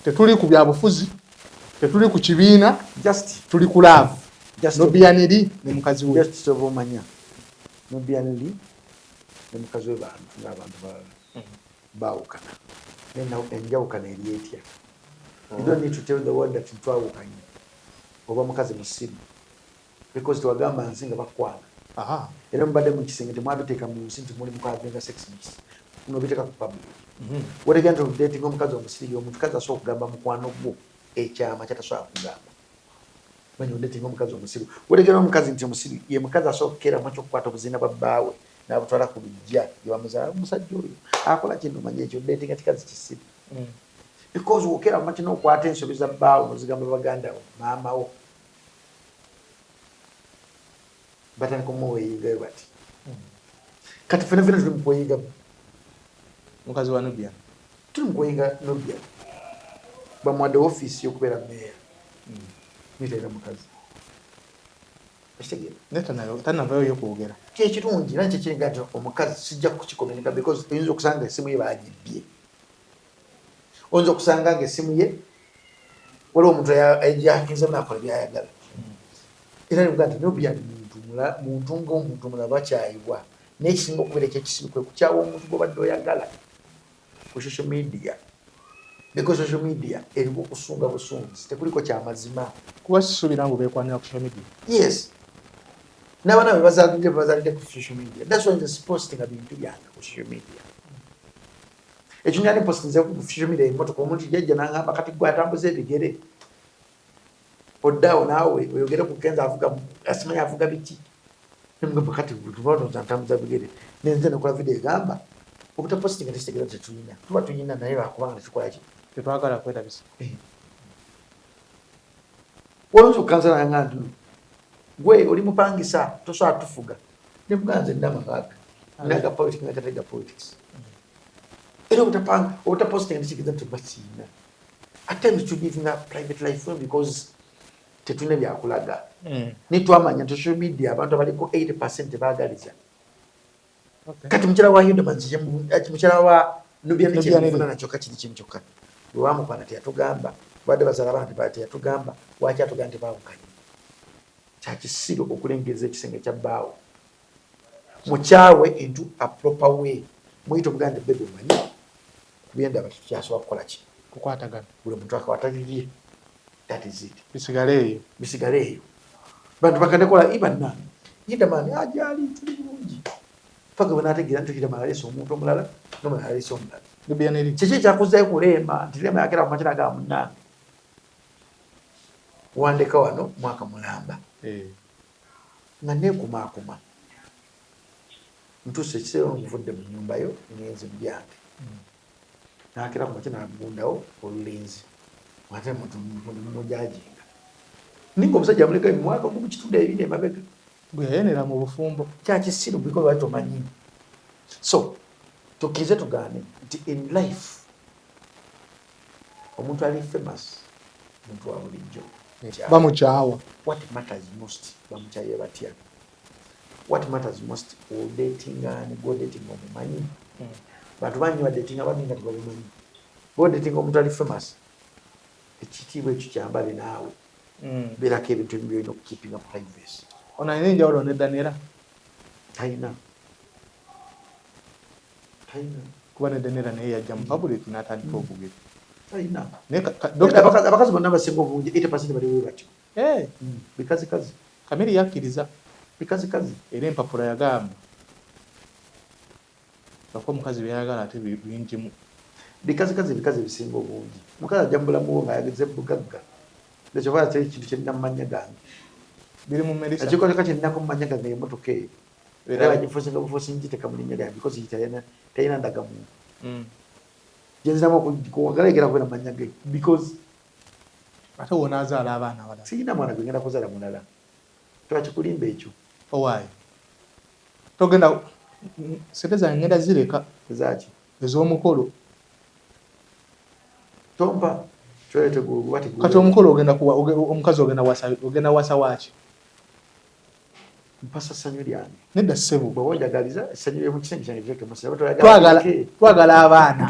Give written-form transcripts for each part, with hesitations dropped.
Tetuli ku byabufuzi, tetuli ku kibiina, just tuli ku love. Just Nobianeri ne mukazi we. Just so manya. Nobianeri ne mukazi we abantu baawukana. Nena enjawukana eri etya. You don't need to tell the world that twawukanye. Oba mukazi musiru. Because twagamba nsinga bakwana. Aha. Era mbadde mu kisenge temwabiteeka mu nsi nti muli mukwavenga sex mix. Nobiteeka ku public. What again to dating omukazi omusiri omukazi asobola okugamba mukwano gwo ekyama kyatasobola kugamba. Manyo dating omukazi omusiri. What again omukazi nti omusiri ye mukazi asobola okukera mu ky'okukwata obuzina babbaawe n'abutwala ku lujja yebamuzaala omusajja oyo akola kino manya ekyo dating kikazi kisiri. Because wokera mu kino okwata ensobi za bbaawe nozigamba baganda wo maama wo. Batandika omuweeyigayo bati. Kati ffenna tuli mu kweyiga mukazi wa Nubia. Tuli mu kweyiga Nubia. Bamuwadde ofiisi y'okubeera meeya. Niteera mukazi. Ekitegeera. Neta nayo tanavayo y'okwogera. Kyekirungi nakyo kiringa nti omukazi sijja kukikomenika because oyinza okusanga essimu ye baagibbye. Oyinza okusanga ng'essimu ye waliwo omuntu yakinza n'akola byayagala. Era nibuga nti Nubia muntu ng'omuntu mulaba akyayibwa. N'ekisinga okubeera ekyekisibu kwe kukyawa omuntu gw'obadde oyagala ku social media. Because social media erimu okusunga busunzi tekuliko kyamazima. Kuba sisuubira ngu beekwanira ku social media. Yes. N'abaana be bazaalidde ku social media. That's why nze posting ebintu byange ku social media. Ekyo nyani postinze ku social media emmotoka omuntu jjajja n'aŋŋamba kati gwe atambuza ebigere. Oddaawo naawe oyogere ku Kenzo avuga asimanyi avuga biki. Nemugamba kati tubalonza ntambuza bigere. Nenze nekola video egamba obutapostinga tekitegera tetulina. Tuba tulina naye lwakubanga tetukola ki. Tetwagala kwetabisa. Waliwo okukansala nga nti gwe oli mupangisa tosobola tufuga. Nemugaa nze nina amabaaga. Naga politics nagatega politics. Era obutapostinga tekigeza tebasiina. At times to living a private life because tetulina byakulaga. Nitwamanya nti social media abantu abaliko 80% baagaliza. Kati mukyala wa Yudaman mukyala wa Nubia nekyemufuna nakyo kakiri kimu kyokka. Bwe wamukwana teyatugamba badde bazaala abaana teyatugamba lwaki atugamba nti baawukanye. Kyakisiru okulengeza ekisenge kya bbaawe. Mukyawe into a proper way. Muyita omuganda bebe omanyi kubyendaba kyasobola kukola ki kukwatagana. Buli muntu akwatagirye. That is it. Bisigale eyo. Bantu bakanekola ibanna. Yudaman ajali tuli bulungi. Paka banategira nti Yudaman aleese omuntu omulala n'omulala aleese omulala. Nubia neri. Kiki kyakuzeeyo kuleema nti Leema yakera ku makina ga munnange. Wandeka wano mwaka mulamba. Nga neekumaakuma. Ntuuse ekiseera nkuvudde mu nnyumba yo ngenze mu byange. Nakera ku makina agundawo olulenzi. Ate mujajinga. Ninga omusajja amuleka mu mwaka gumu kitundu ebiri emabega. Bwe yayenera mu bufumbo. Kyakisiru because lwaki tomanyi. So tukize tugaane nti in life omuntu ali famous muntu wa bulijjo. Bamukyawa. What matters most bamukyaye batya. What matters most odating and go dating omumanyi. Bantu banyi wa dating abaninga tebamumanyi. Go dating omuntu ali famous. Ekitiibwa ekyo kyambale naawe. Beerako ebintu ebimu byolina okukeepinga privacy. Ono alina enjawulo ne Daniela? Talina. Kuba ne Daniela naye yajja mu public n'atandika okugera. Talina. Dr. Abakazi bonna abasinga obungi 80% baliwo batyo. Bikazi. Kameri yakkiriza. Bikazi. Era empapula yagamba. Bako omukazi byayagala ate bingimu. Bikazi bisinga obungi. Mukazi ajja mu bulamu bwo ng'ayageze bugagga. Ekyo bwala teri kintu kye nnina mu mannya gange. Biri mu Melissa. Ekikoleeka kye nnina mu mannya gange y'emmotoka eyo. Era bagifuusinga bufuusi ngiteeka mu linnya lyange because talina ndagamuntu. Gyenziramu okuwagala egera kubeera mu mannya ge because ate wonaazaala abaana abalala. Sirina mwana gwe ngenda kuzaala mulala. Twakikulimba ekyo. Owaayi. Togenda sente zange ngenda zireka. Ezaki? Ez'omukolo. Tompa. Kati omukolo ogenda kuwa omukazi ogenda wasa waaki? mpasa ssanyu lyange nedda ssebo bwe wonjagaliza essanyu ly'omu kisenge kyange kireke musebe twagala abaana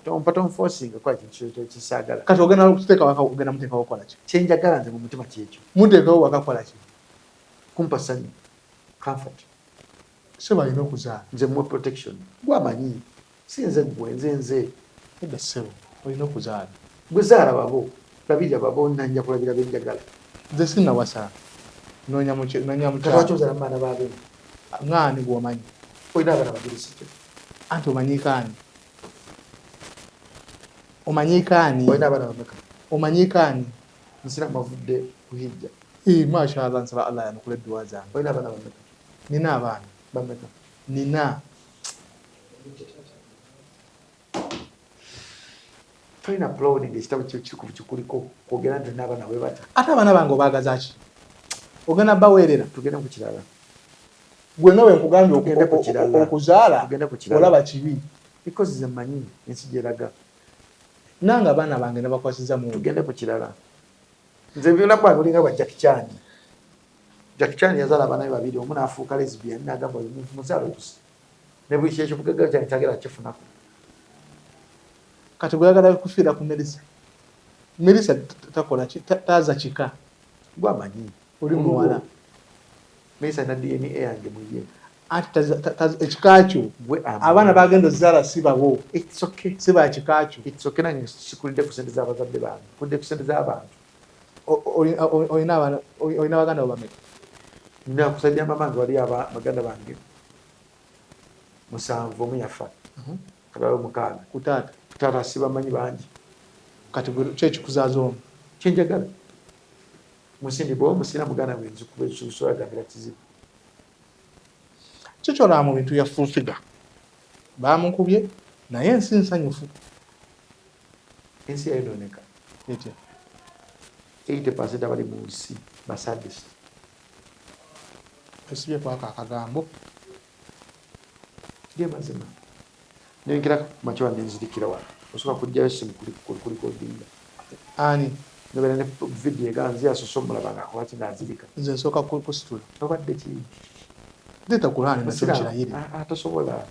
tompa tonforcinga kwa kintu kisaagala kati ogenda muteekawo kola ki kyenjagala nze mu mutima kyekyo muteekawo wakakola ki kumpa ssanyu comfort ssebo alina okuzaala nze muwe protection gwamanyi si nze gwe nze nedda ssebo olina okuzaala gwe zaala babo labirira babo nanja kulabira benjagala nze sinnawasa noonya lwaki ozaala mu baana babemu ŋŋaani gwomanyi olina abaana bagirisito anti omanyiikaani olina abaana bameka omanyiikaani nsira mavudde kuhijja mashallah nsaba allah yanukula edduwa zange olina abaana bameka nina abaana bameka nina tolina plowning ekitabo kikuliko kwogera nti n'abaana bwe bata ate abaana bange obaagaza ki ogenda baweerera tugende ku kirala gwe nga bwe nkugambye okuzaala olaba kibi because ze mmanyi ensi gyeraga nange abaana bange nabakwasiza mu tugende ku kirala nze byolaku bange olinga bwa Jackie Chan yazaala abaana be babiri omu n'afuuka lesbian n'agamba muzaala okusa ne buli kyekyo bugagala kyange kyagera kifunako kati gweyagala kufiira ku Melissa takola ki taaza kika gwamanyi oli muwala Melissa na DNA yange muye anti ekika kyo abaana bagenda ozaala si babo it's okay si ba kika kyo it's okay nange sikulidde ku sente z'abazadde bange kulidde ku sente z'abantu olina baganda bameka nina kusajja mamange wali baganda bange 7 omu yafa kabalo 6 kutaata sibamanyi bangi kati kyekikuzaaza omu kyenjagala musindi bwomu sina muganda wenzi kuba ekisuuso yagambira kizibu kikyolaba mu bintu yafuufiga bamukubye naye ensi nsanyufu ensi yayononeka etya 80% abali mu nsi basadist esibyeku akagambo kiri mazima nenkira makiwa nenzirikira wano osobola kujjayo esimu kulikodinga ani nobeera ne vidiyo eganzi asosomola banga akola kinazirika nze nsooka kusitula obadde ki leeta kulaani nakyo kirayire atasobola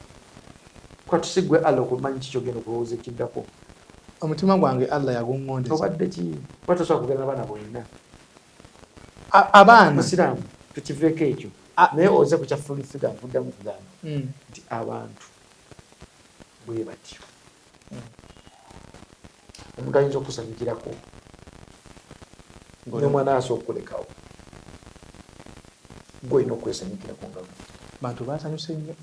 kwa tusigwe alla okumanyi kikyogenda okulowooza ekiddako omutima gwange allah yaguŋŋondeza obadde ki watosobola kugenda abaana bonna abaana musiraamu tukiveeko ekyo naye oze ku kyafulifiga nkuddamu kugamba nti abantu bwe batyo omuntu ayinza okusanyukirako nomwana asobola okulekawo gwe olina okwesanyukirako nga bantu basanyuse nnyo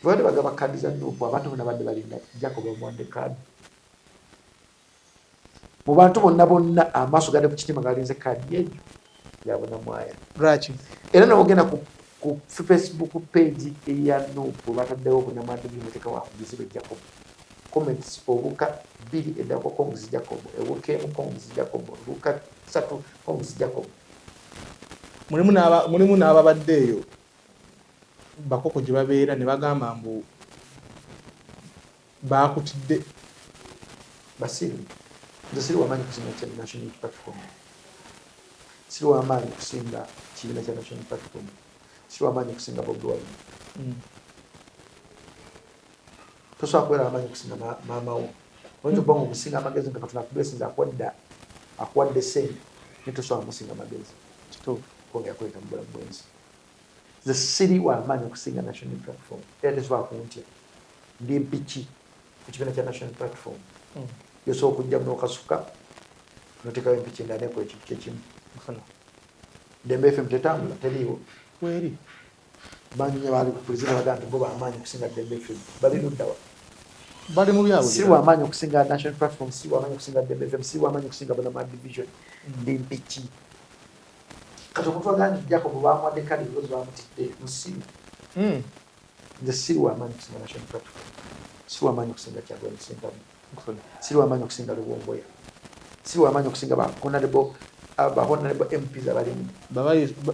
lwali bagaba kaadi za nuupu abantu bonna badde balinda Jacob omuwadde kaadi mu bantu bonna amaaso gadde ku kitima galinze kaadi ejo yabona mwaya lwaki era nobogenda ku Facebook page eya nuupu bataddewo okunyamwadde byomuteka wakugizibe Jacob comments obuka 2 eddako Kongs Jacob ebuka emu Kongs Jacob ebuka 3 Kongs Jacob mulimu n'ababaddeeyo bakoko gye babeera ne bagamba mbu baakutidde basiru nze siri wamaanyi kusinga kya National Platform siri wamaanyi kusinga kibiina kya National Platform siri wamaanyi kusinga Bobi Wine tosobola kubeera wamaanyi kusinga maama wo oyinza okuba nga okusinga amagezi nga Katonda akubeesinza akuwadde sente naye tosobola musinga amagezi kituufu kwongera kweta mu bulamu bwensi nze siri wamaanyi okusinga National Platform era tesobola kuntya ndi mpiki ku kibiina kya National Platform yosobola okujjamu n'okasuka noteekayo empiki endala nekola ekintu kyekimu Dembe FM tetambula teriiwo weri banyinya bali kupulizira bagamba nti bo bamaanyi okusinga Dembe FM bali luddawa bali mu byabwe si wamaanyi okusinga National Platform si wamaanyi okusinga Dembe FM si wamaanyi okusinga Bonamad Division ndi mpiki kati omuntu agamba nti Jacob bamuwadde kadi ebirozi bamutidde musiru nze siri wamaanyi okusinga National Platform si wamaanyi okusinga Kyagulanyi Ssentamu siri wamaanyi okusinga Luwomboya siri wamaanyi okusinga bahonalebo MPs abalimu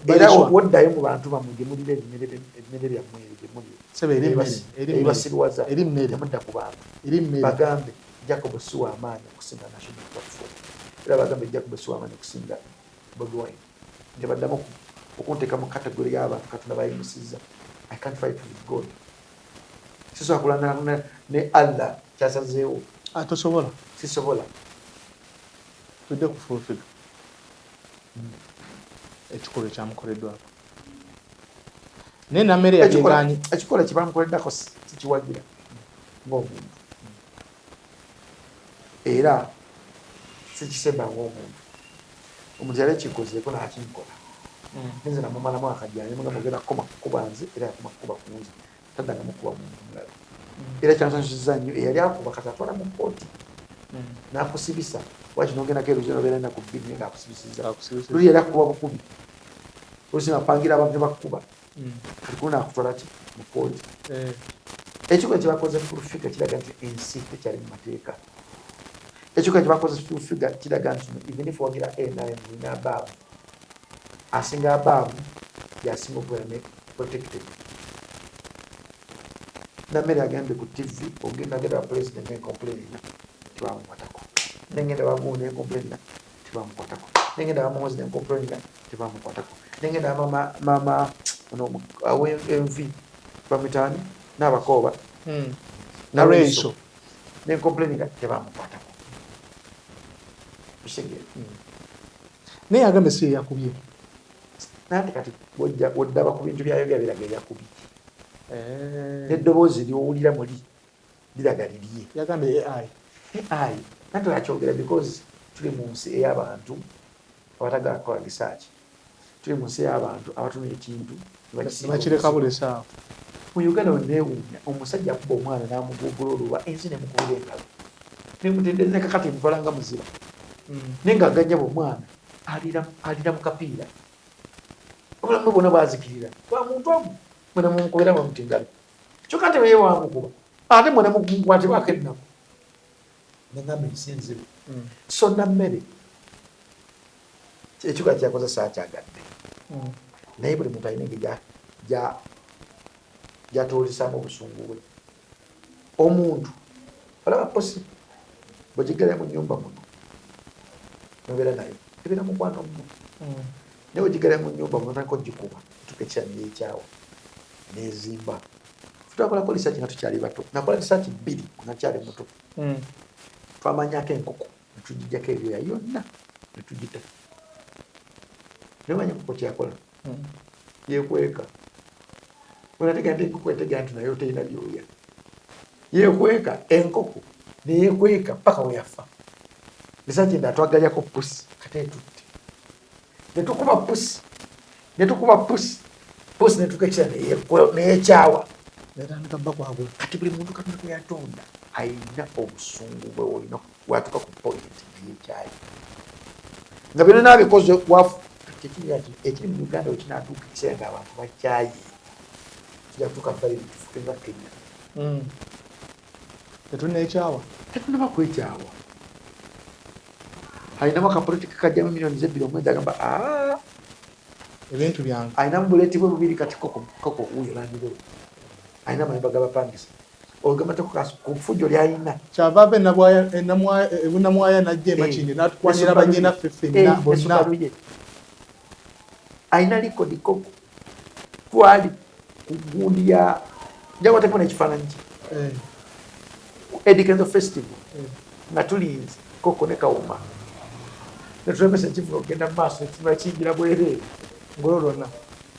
era woddayo mu bantu bamwe gye mulira ebimere byammwe gye mulira ebibasirwaza temudda ku bantu bagambe Jacob si wamaanyi okusinga National Platform era bagambe Jacob si wamaanyi okusinga Bobi Wine tebaddamu okunteeka mu kategori y'abantu Katonda bayimusiza. I can't fight with God. Sisobola kulwana ne Allah kyasazeewo. Tosobola. Sisobola. Tudde ku full figure. Ekikolo ekyamukoleddwako. Naye Namere yagegaanye. Ekikolo kye bamukoleddako sikiwagira ng'omuntu. Era sikisemba ng'omuntu. Omuntu yali ekikozeeko n'akinkola. Nze namumalamu akajjani mugamba genda kukoma kukuba nze era yakoma kukuba ku nze. Taddangamu mukuba muntu mulala. Era kyansanyusizza nnyo eyali akuba kati atwala mu kkooti. N'akusibisa. Waki n'ogendako eruzi n'obeera ennaku bbiri ng'akusibisizza. Luli yali akuba bukubi. Oluusi n'apangira abantu ne bakukuba. Kati kuno n'akutwala ki mu kkooti. Ekikolwa kye bakoze Full Figure kiraga nti ensi tekyali mu mateeka. Ekikolwa kye bakoze Full Figure kiraga nti even if wagira A9 olina abaavu asinga abaavu yasinga okubeera ne protected. Namere agende ku TV ogenda president n'encomplainina tebamukwatako. Nengenda wagundi n'encomplainina tebamukwatako. Nengenda wamuhozi n'encomplainina tebamukwatako. Nengenda mama envi bamitaani n'abakooba Narenso n'encomplainina tebamukwatako. Bishegere. Naye agambe si yakubye. Nati kati wodaba ku bintu byayo biraga yakubye. N'eddoboozi ly'owulira muli liraga liriye. Yagambe AI. Nati akyogera because tuli mu nsi ey'abantu abatagala kukola research. Tuli mu nsi y'abantu abatumira ekintu bakireka buli ssaawa. Mu Uganda neewuunya omusajja akuba omwana n'amugugula oluba ensi nemukubira engalo. Nemutendeze kakati mutwala nga muziba. Naye ng'aganyaba omwana alira mu kapiira. Obulamu bwonna bwazikirira. Bwa muntu omu mwena mumukubira bamuta engalo. Kyokka ate naye wamukuba. Ate mwena mukwatibwako ennaku. Nengamba ensinzibu. So Namere ekikolwa kyakozesa kyagadde. Naye buli muntu alina engeri gy'atoolisaamu obusungu bwe. Omuntu olaba posi bw'ogigala mu nnyumba muno nobeera nayo ebeera mukwano muno. Naye bw'ogigala mu nnyumba muno otandika ogikuba otuuka ekyali ekyawa n'ezimba. Twakolako research nga tukyali bato. Nakola research 2 nga nkyali muto. Twamanyako enkoko ne tugijjako ebyoya yonna ne tugita. Nemanya enkoko kyakola yeekweka. Wenategera nti enkoko etegera nti nayo terina byoya. Yeekweka enkoko neyeekweka paka weyafa. Research enda twagalyako pusi kate etutte. Netukuba pusi netukekisa neyekyawa. Kati buli muntu Katonda gwe yatonda alina obusungu bwe olina watuuka ku point neyekyayi. Nga byonna naabikoze wafu ekiri mu Uganda wekinatuuka ekiseera ng'abantu bakyayi. Tujja kutuuka bbali tufuke nga Kenya. Tetunekyawa. Tetunaba kwekyawa. Alinamu akapolitika kajjamu milioni z'ebbiri omwezi agamba ebintu byange. Alinamu buleeti bwe bubiri kati koko wuyo landirowe. Alina amayumba g'abapangisa. Ogamba ku ffujjo ly'alina. Kyava ava ebunamwaya n'ajja emakindi n'atukwanira banyinaffe ffenna bonna. Alina likodi koko. Twali ku gundi ya njaga tekuna ekifaananyi kye. Edikenzo Festival nga tulinze koko ne Kawuma. Netulembesa ekivuga okugenda mu maaso nekitunula kiyingira bwereere ngololona.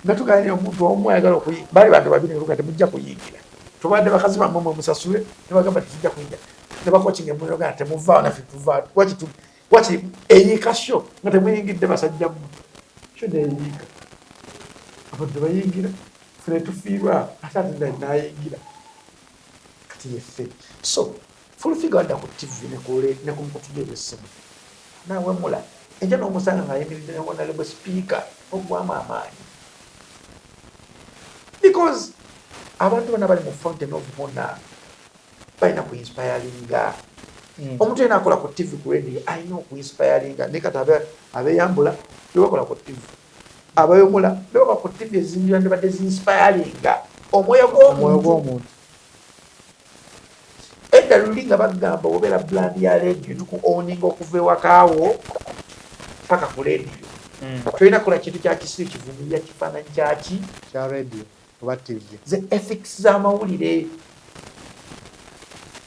Nga tugaanira omuntu omu ayagala okuyingira. Baali bantu babiri ne temujja kuyingira. Tubadde bakazi bammwe musasule ne bagamba tetujja kuyingira. Ne bakokinga emmuliro gana temuvaawo naffe tuvaawo. Waki eyiika sho nga temuyingidde basajja mmwe. Sho neeyiika. Abantu bayingira. Ffe ne tufiirwa ate ate n'ayingira. Kati yeffe. So Full Figure adda ku TV ne ku mukutu gw'essimu. Nawemula enja n'omusanga ng'ayimiridde ne honorable speaker ogwamu amaanyi. Because abantu bana bali mu fountain of honor balina ku inspiringa. Omuntu yena akola ku TV ku radio alina oku inspiringa. Ne kati abeyambula bebakola ku TV. Abayomula bebakola ku TV ezimbira ne badde zinspiringa omwoyo gw'omuntu. Edda luli nga bagamba obeera brand ya radio tuku owning okuva ewakaawo paka ku radio tolina kukola kintu kya kisiru kivumirira kifaananyi kyaki kya radio oba TV. ze ethics z'amawulire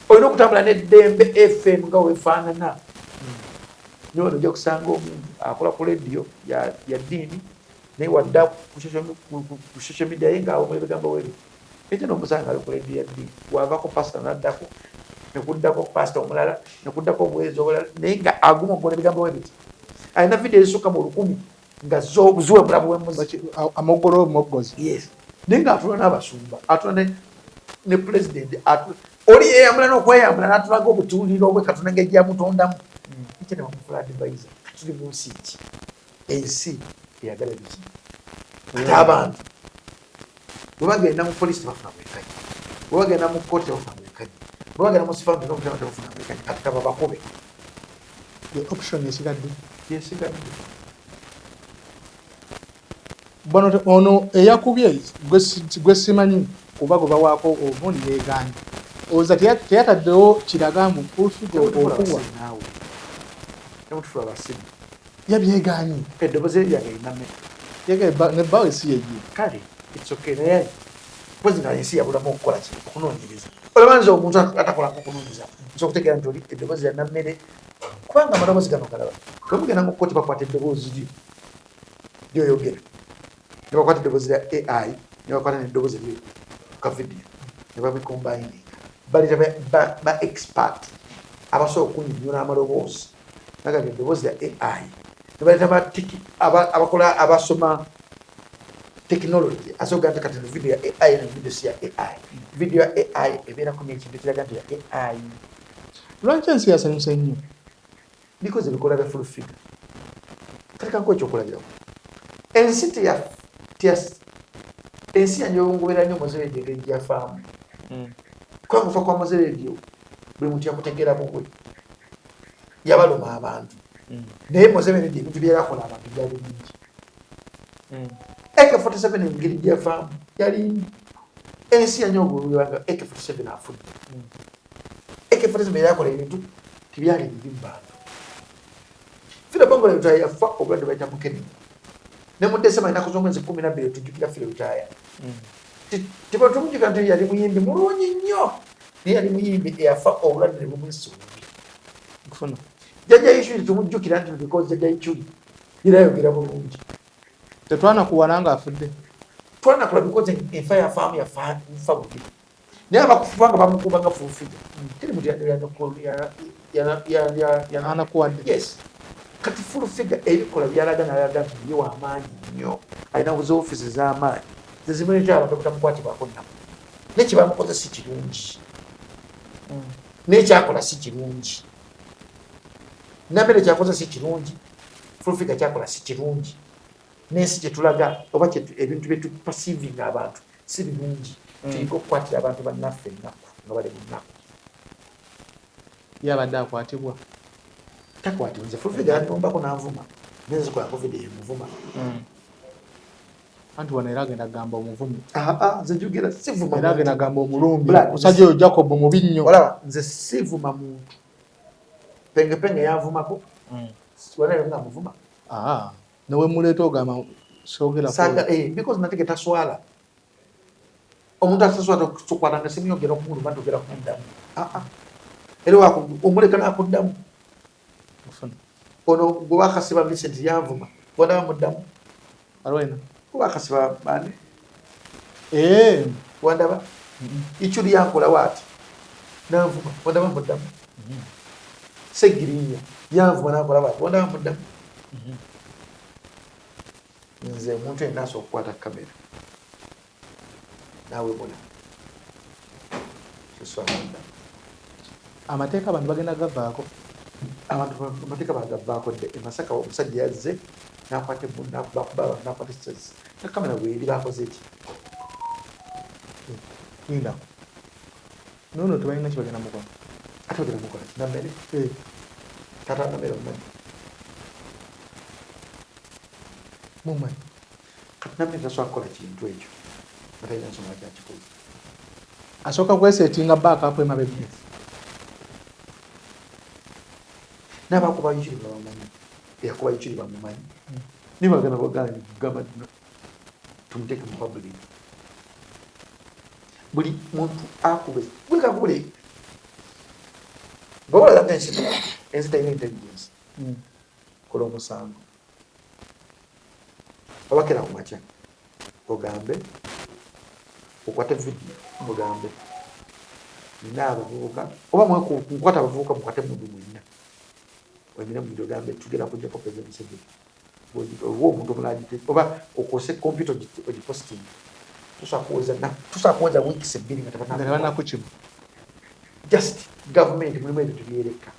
olina okutambula n'eddembe FM nga weefaanana niwe ojja kusanga omuntu akola ku radio ya ddiini naye wadda ku social media ye ng'awo ebigambo webi ekyo n'omusanga ali ku radio ya ddiini wavako pasita n'addako nekuddako pasita omulala nekuddako obuweereza obulala naye nga aguma okugola ebigambo webiti alina vidiyo ezisukka mu 100 nga ziwemula buwemuzi amogolo omuggozi. yes naye ng'atula n'abasumba atula ne pulezidenti oli yeyambula n'okweyambula n'atulaga obutuuliro obwe katonda ng'ejyamutondamu ekyo ne bamufula advisor tuli mu nsi ki ensi eyagala biki ate abantu bwe bagenda mu polisi tebafuna bwekanyi bwe bagenda mu kooti tebafuna bwekanyi bwe bagenda mu sifamu n'okutema tebafuna bwekanyi kati kaba bakobe option esigadde yesigadde ono eyakubye gwe simanyi kuba gwe bawaako obundi yeegaanye oza teyataddewo kiragambu kufiga okuwa nemutufula basimu yabyegaanye eddoboozi eryange erinamme nebbawe si yeye kale itsoke naye mpozi nga ensi yabulamu okukola ki okunoonyereza olabanza omuntu atakolako okunoonyereza nsobola okutegeera nti oli eddoboozi lya nammere kubanga amaloboozi gano galaba bwemugenda mu kkooti bakwata eddoboozi lyoyogera ne bakwata eddoboozi lya AI ne bakwata n'eddoboozi ka vidiyo ne babikombayininga baleta ba expert abasobola okunyonnyola amaloboozi naga eddoboozi lya AI ne baleta abakola abasoma technology asoga nti kati video ya AI na video si ya AI video ya AI ebeerako n'ekintu ekiraga nti ya AI lwaki ensi yasanyusa nnyo because ebikola bya full figure kati kanko ekyokulabirako ensi ensi yanjongobera nnyo Mozere engeri gyafaamu kubanga okufa kwa Mozere edyo buli muntu yakutegeera bugwe yabaluma abantu naye Mozere edyo ebintu byerakola abantu byali bingi AK47 engeri gyafaamu yali ensi yanyongobera AK47 afudde AK47 yerakola ebintu tibyali bibi mu bantu Fila Bongola Lutaya yafa obulwadde bayita Mukenenya ne mu December ennaku z'omwezi 12 tujjukira Fila Lutaya tiba tumujjuka nti yali muyimbi mulungi nnyo naye yali muyimbi eyafa obulwadde ne bumwisuubira kufuna jjajja Ichuli tumujjukira nti because jjajja Ichuli yayogera bulungi tetwanakuwala nga afudde twanakula because enfa yafaamu yafa bubi naye abakufa nga bamukuba nga fuufiga teri muti anakuwadde yes kati full figure ebikola byalaga nalaga nti ye w'amaanyi nnyo alina buzi ofiisi z'amaanyi zezimuleeta abantu obutamukwatibwako nnamu nekibamukoze si kirungi nekyakola si kirungi nammere kyakoze si kirungi full figure kyakola si kirungi n'ensi gyetulaga oba ebintu byetupasivinga abantu si birungi tuyinga okukwatira abantu bannaffe ennaku nga bali mu nnaku yabadde akwatibwa takwatibwa nze full figure yantombako nanvuma neze kola covid yemuvuma anti wano era agenda kugamba omuvumi nze njogera sivuma era agenda kugamba omulumbi musajja oyo Jacob mubi nnyo olaba nze sivuma muntu pengepenge yanvumako wanayo nga muvuma newe muleeta ogamba sogera because natege taswala omuntu ataswala tukwatanga simuyogera okumuluma ntogera kumuddamu era omuleka nakuddamu ono gwe bakasiba Vincent yanvuma bona bamuddamu alwena bakasiba bani wandaba Ichuli yankola waati nanvuma wandaba muddamu Segirinya yanvuma nakola waati wandaba muddamu nze omuntu yenna asobola okukwata kamera naawe bona amateeka abantu bagenda gavaako amateeka bagavaako dde emasaka omusajja yazze nakwata nakwata stress na kamera bweri bakoze eki inda nono tebalina kibagenda mukono ate bagenda mukola nammere tata nammere omanyi mumanyi kati nammere tasobola kukola kintu ekyo atalina nsonga kyakikoze asooka kwesetinga backup emabega n'abakuba Ichuli babamanyi eyakuba Ichuli bamumanyi nibagana bagana gama tumuteke mu public buli muntu akube buli kakubule bawala that is the intelligence kola omusango obakera ku makya ogambe okwate video mugambe nina abavubuka oba mwakwata abavubuka mukwate mundu mwina wemine mu video gambe tugera kujja ko President Museveni owo omuntu omulagite oba okose computer ogiposting tusakuweza weeks ebbiri nga tabanakukimu just government mulimu ebintu byereka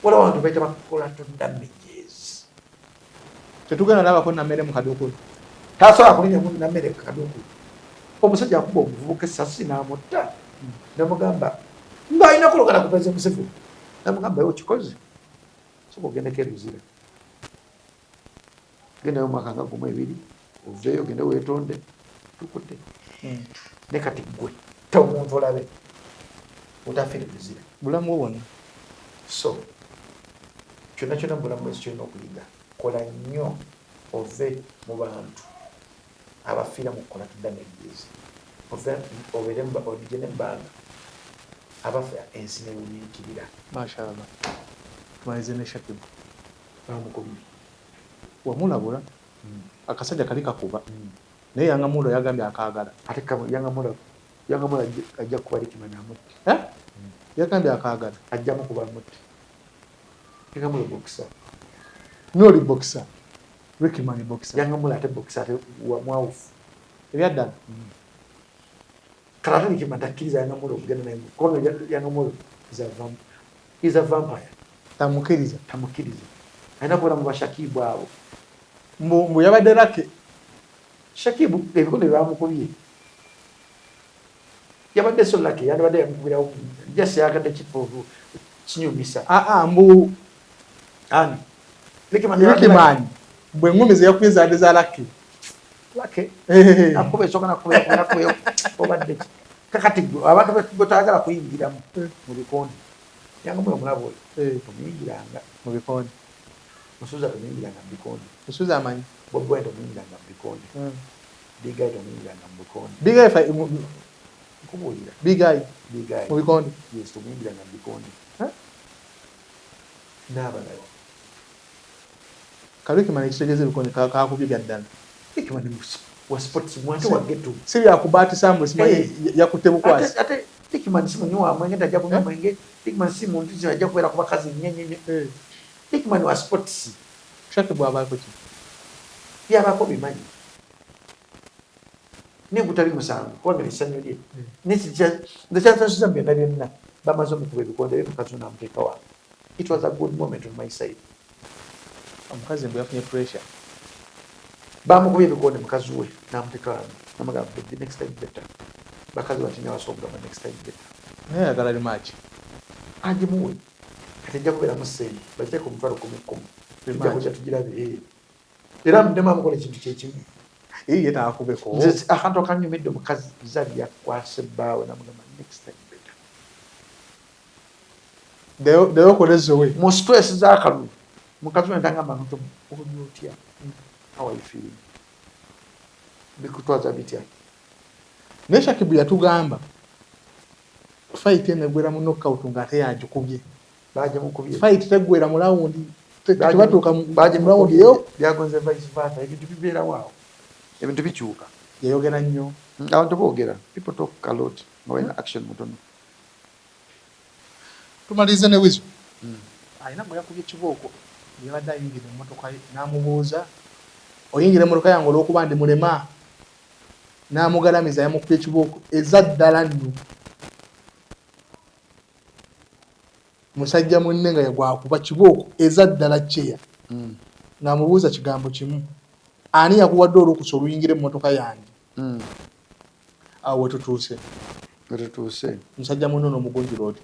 wala abantu baita bakola to damages tetugana nabako nammere mu kaduukulu tasobola kulinya mundu nammere mu kaduukulu omusajja akuba omuvubuka essasi n'amutta namugamba ng'alina kulogana ku President Museveni namugamba yo kikoze soka ogendeko eruzira gendayo omwaka nga gumu ebiri oveeyo ogende weetonde tukudde ne kati gwe ta omuntu olabe otafiire ruzira bulamu bwonna so kyonna kyonna mubulamu bwesi kyolina okuyiga kola nnyo ove mu bantu abafiira mu kukola tudamegezi obeere odije nebbanga abafa ensi newumiikirira mashallah tumalize ne Shakibu bamukubiri wamulabula akasajja kali kakuba naye Yangamulo yagambye akaagala ate Yangamulo ajja kuba Likimani amutti yagambye akaagala ajjamu kuba amutti Yangamulo boxer noli boxer Likimani boxer Yangamulo ate boxer ate mwawufu ebyaddala kala ate Likimani takkiriza Yangamulo okugenda naye kono Yangamulo is a vampire tamukkiriza alina kubeera mu bashakibu abo mbu yabadde lake Shakibu ebikondo byamukubye yabadde so lake yabadde yamukubirawo just yagadde kipovu kinyumisa mbu ani Likimani bwe ngumi ze yakubye zaadde za lake akuba esoka nakubeyo obadde kakati abantu betagala kuyingiramu mu bikondo Yangamulo omulabo omuyingiranga mu bikondo Musuza tomuyingiranga mu bikondo Musuza amanyi Bobi Wine tomuyingiranga mu bikondo Big Guy tomuyingiranga mu bikondo Big Guy nkubuulira Big Guy mu bikondo yes tomuyingiranga mu bikondo n'abalala Likimani kitegeeza ebikondo kakubye byaddala Likimani wa sports mwate wa getu si byakubaatisa mbu simanyi yakutte bukwasi ate Likimani si munywa mwenge tajja kunywa mwenge Likimani si muntu ajja kubeera ku bakazi nyenyenye Likimani wa sports Shakibu abaako ki byabako bimanyi negutali musango kubanga essanyu lye nekyakyasuza byonna byonna bamaze omukuba ebikonde mukazi namuteeka wa it was a good moment on my side omukazi mbwe yafunye pressure bamukubye ebikonde mukazi we namuteeka wa namugamba the next time better bakazi batina basogamba next time better naye ayagala limaaki agimuwe kati ajja kubeeramu ssente bagiteeka omutwalo 10 tujja kujja tugirabe era mudemu amukola ekintu kyekimu ye taakubeko akantu akanyumidde omukazi zali yakwasa ebbaawe namugamba next time better ddayo okoleze we mu stress z'akalulu mukazi we ntangamba nto oli otya how are you feeling bikutwaza bitya naye Shakibu yatugamba fight eneggwera mu knockout ng'ate yagikubye baagimukubye fight teggwera mu lawundi tebatuuka mu lawundi yo byagonze vice versa ebintu bibeerawo awo ebintu bikyuka yayogera nnyo abantu boogera people talk a lot nga balina action mutono tumalize ne Wizo alina mwe yakubye ekibooko yabadde ayingira emmotoka ye n'amubuuza oyingira emmotoka yange olw'okuba ndi mulema n'amugalamiza yamukubye ekibooko eza ddala nno musajja munne nga yagwakuba kibooko eza ddala kyeya ng'amubuuza kigambo kimu ani yakuwadde olukusa oluyingira emmotoka yange awo wetutuuse musajja munne n'omugunjula oti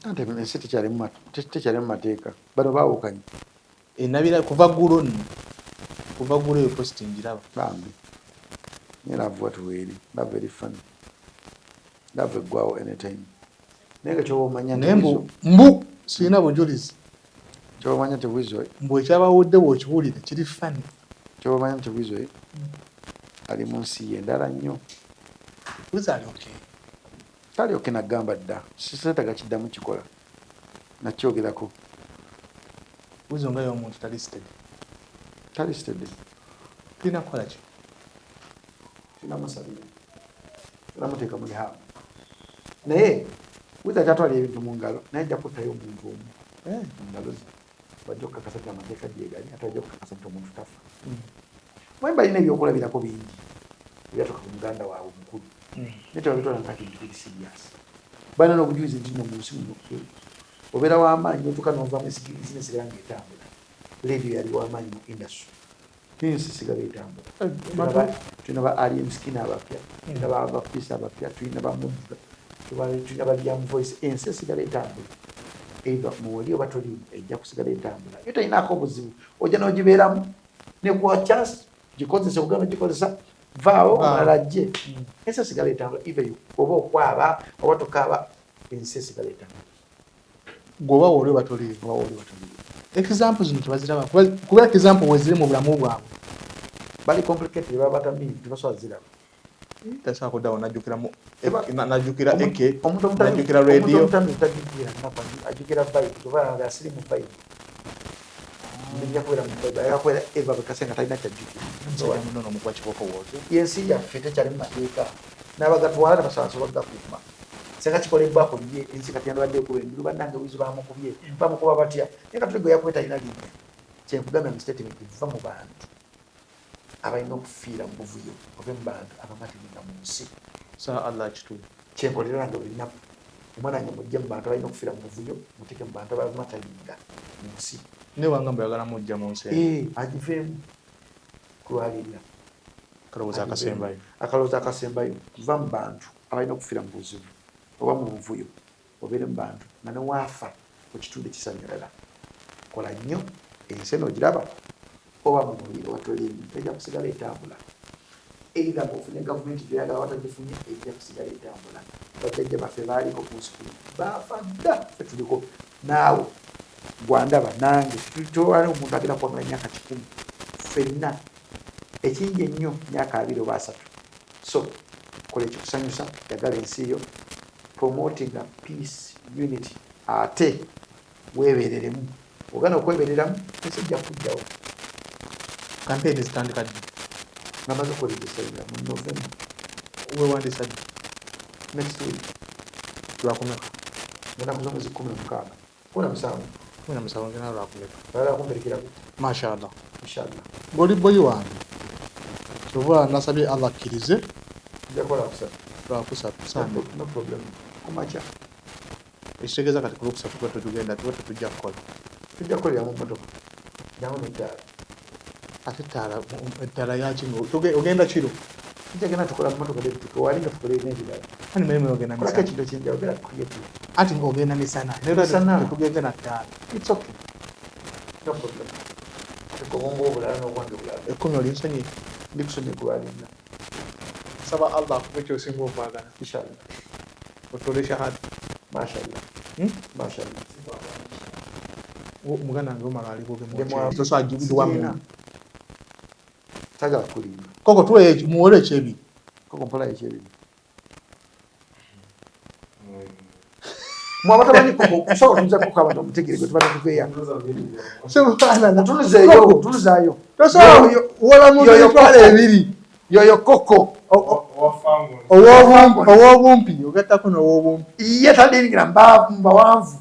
ate ensi tekyali mu mateeka bano baawukanye enabira kuva ggulo nno kuva ggulo eyo posti ngiraba bambi naye love what weeri love very funny love eggwawo anytime naye nga kyoba omanya naye mbu sirina bujulizi kyobamanya tebwizo mbwe kyabawudde bw'okiwulire kiri fani kyobamanya tebwizo ali mu nsi endala nnyo buzaalyoke talyoke nagamba dda siseetaga kiddamu kikola nakyogerako buzo nga y'omuntu talisted tulina kukola ki tunamusabira tunamuteeka mu lihaamu naye wiza kyatwala ebintu mu ngalo naye ajja kuttayo omuntu omu mu ngalo ze bajja okukakasa nti amateeka gyegali ate bajja okukakasa nti omuntu tafa mwe balina ebyokulabirako bingi ebyatoka ku muganda waabwe omukulu naye tebabitwala nga kintu kiri serious balina n'obujulizi nti no mu nsi muno obeera w'amaanyi notuuka n'ovaamu bizinesi era ng'etambula radio yali w'amaanyi mu industry tuyinza sigala etambula tulina ba alien skin abapya tulina bapisa abapya tulina bamudda tulina balyamu voice ensi esigala etambula eva muwoli oba tolimu ejja kusigala etambula yo talinaako obuzibu ojja n'ogibeeramu nekuwa chance gikozesa ogenda gikozesa vaawo omulala ajje ensi esigala etambula even oba okwaba oba tokaaba ensi esigala etambula gwoba woli oba toliimu example zino tebaziraba kuba example weziri mu bulamu bwabwe bali complicated baba batamini tebasobola ziraba tasobola kuddawo najjukira eke omuntu najjukira radio ajjukira vibe kuba asiri mu vibe bijja kubeera mu vibe ayakubeera eva bekase nga talina kyajjukira munono mukwa kiboko woote yensi yaffe tekyali mu mateeka n'abagatwala tebasobola gakuuma senga kikolebwako bye ensi kati yandibadde okuba enjulu bannange wizo bamukubye bamukuba batya naye katuligo yakweta alina linnya kyenkugambya mu statement va mu bantu abalina okufiira mu buvuyo ove mu bantu abamatiringa mu nsi sa allah kituufu kyenkolera nga olinaku omwana wange mujje mu bantu abalina okufiira mu buvuyo muteke mu bantu abamataringa mu nsi ne wanga mbayagala mujja mu nsi agiveemu kulwalirira akalowooza akasembayo va mu bantu abalina okufiira mu buzibu oba mu buvuyo obeere mu bantu nga newaafa ku kitundu ekisanyalala kola nnyo ensi eno ogiraba oba mu mubiri watolimu ejja kusigala etambula era ngaofunye gavumenti gyoyagala watagifunye ejja kusigala etambula bajjajja baffe baaliko ku nsukulu baafa dda fe tuliko naawe gwandaba nange tutwala omuntu agenda kwamala emyaka 10 ffenna ekingi ennyo myaka 2 oba 3 so kola ekikusanyusa yagala ensi yo promoting peace unity ate weebereremu ogana okwebereramu ensi ejja kujjawo campaign zitandika ddi namaze okuregisterera mu November wewandisa ddi next week lwakumeka enaku z'omwezi 16 17 ngena lwakumeka balala kumperekera kuti mashallah inshallah ng'oli boyi wange kyova nasabye allah akkirize njakola kusatu lwakusatu sande no problem kumacha ekitegeeza kati ku lwokusatu tuba tetugenda tuba tetujja kukola tujja kukolera mu mmotoka jangu n'ettaala ate ettaala yakinga ogenda kiro tujjagenda tukola mu mmotoka tuwalinga tukolere n'ebirala ani mirimu ogenda kolako ekintu ekyenjawogera creative anti ng'ogenda misana tetugende na ttaala it's okay no problem tekobonga obulala n'obwange bulala 10 oli nsonyi ndikusonye kulwalinga saba allah akupe kyosinga okwagala inshallah otole shahada mashallah mashallah muganda wange omala Ndemwa- aligogetosagiwamu tagala kulimba koko muwole ekyebi koko mpola ekyebiri mwabatamanyi koko kusobola tuza koko abantu omutegere gwe tubadde tugeya tuluzayo wola mutwala ebiri yoyo koko ow'obumpi ogattako n'ow'obumpi ye tandingira mbawanvu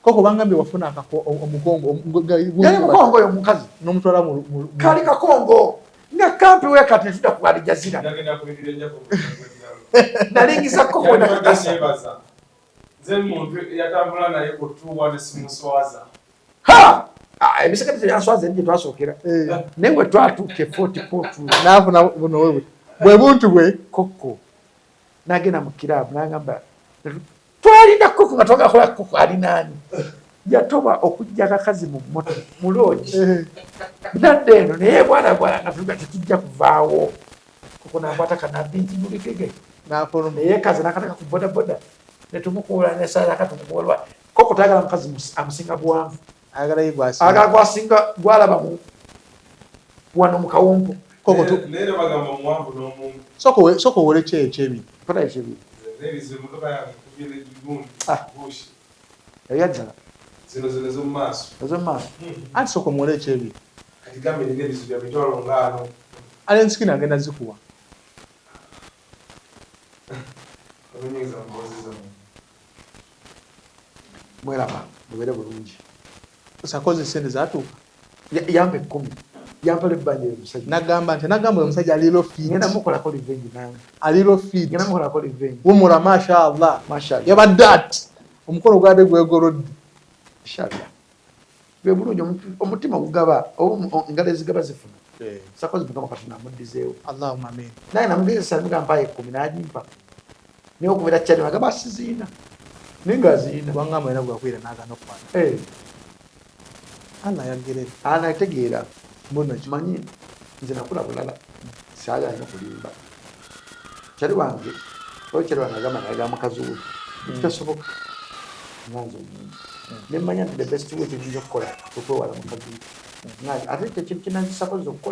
koko bangambye wafuna omukongo yali mukongo oyo mukazi n'omutwala kali kakongo nga kampi wekati netuda ku alijazira nalingiza koko nakakasa ebisekati tebyanswaza eri gye twasookera naye bwe twatuuka efoti potu naafuna buno wewe bwe buntu bwe koko nagenda mu kiraabu nagamba twalinda koko nga twagakola koko alinaani yatoba okujja akakazi mu moto mu loogi nadda eno naye bwana nga tuga tetujja kuvaawo koko nakwata kanabbi nti mulikege naye kazi nakataka ku bodaboda netumukuula nesaala katumukuolwa koko twagala mukazi amusinga bwanvu ayagala yigwasi agagwasinga gwalaba mu wano mu kawumpo koko tu nene bagamba muwanvu n'omuntu soko wole kye ekyebiri kola ekibi nebize motoka yange kubira egundi bushi eyajjala zino zo mu maaso ezo mu maaso anti soko muwole ekyebiri kati gambe nina ebizu bya mitwalo ngaano ale nsikini agenda zikuwa amenyeza mubozeza mweraba mubere bulungi sakoze sente zatuuka yampa 10 yampa lebbanja emusajja nagamba omusajja aliro fit ngenda mukolako revenge nange aliro fit ngenda mukolako revenge wumula mashallah mashallah yabadde ati omukono gwade gwegolodde inshallah bwe bulungi omutima gugaba engalo ezigaba zifuna sakoze mukama katonda amuddizeewo allahumma amin naye namugezesa namugampayo 10 n'agimpa naye okubeera kyali agamba asiziina naye ngaaziina wangamba era gwakwira n'agana okwana allah yagerere anategeera mbona kimanyi nze nakula bulala saagala nokulimba kyali wange oyo kyali wange agamba nagamba mukazi we tasoboka nganze omuntu nemanya nti the best way kyenyinza okukola okwewala mukazi we ate tekintu kinanzisakoza okukola